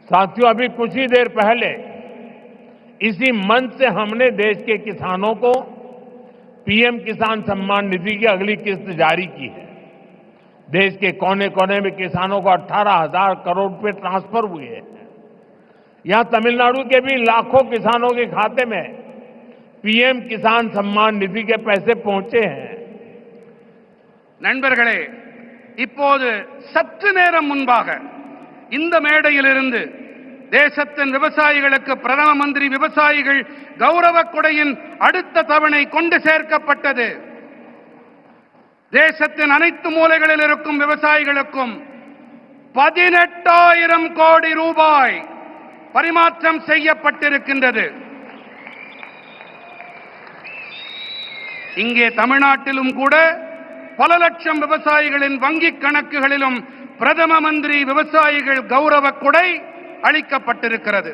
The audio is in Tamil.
साथियों, अभी कुछ ही देर पहले इसी मंच से हमने देश के किसानों को पीएम किसान सम्मान निधि की अगली किस्त जारी की है। देश के कोने कोने में किसानों को 18,000 करोड़ रुपए ट्रांसफर हुए हैं। यहां तमिलनाडु के भी लाखों किसानों के खाते में पीएम किसान सम्मान निधि के पैसे पहुंचे हैं। நண்பர்களே, இப்போது சற்று நேரம் முன்பாக இந்த மேடையிலிருந்து தேசத்தின் விவசாயிகளுக்கு பிரதம மந்திரி விவசாயிகள் கௌரவ கொடையின் அடுத்த தவணை கொண்டு சேர்க்கப்பட்டது. தேசத்தின் அனைத்து மூலைகளில் இருக்கும் விவசாயிகளுக்கும் 18,000 கோடி ரூபாய் பரிமாற்றம் செய்யப்பட்டிருக்கின்றது. இங்கே தமிழ்நாட்டிலும் கூட பல லட்சம் விவசாயிகளின் வங்கிக் கணக்குகளிலும் பிரதம மந்திரி விவசாயிகள் கௌரவ கொடை அளிக்கப்பட்டிருக்கிறது.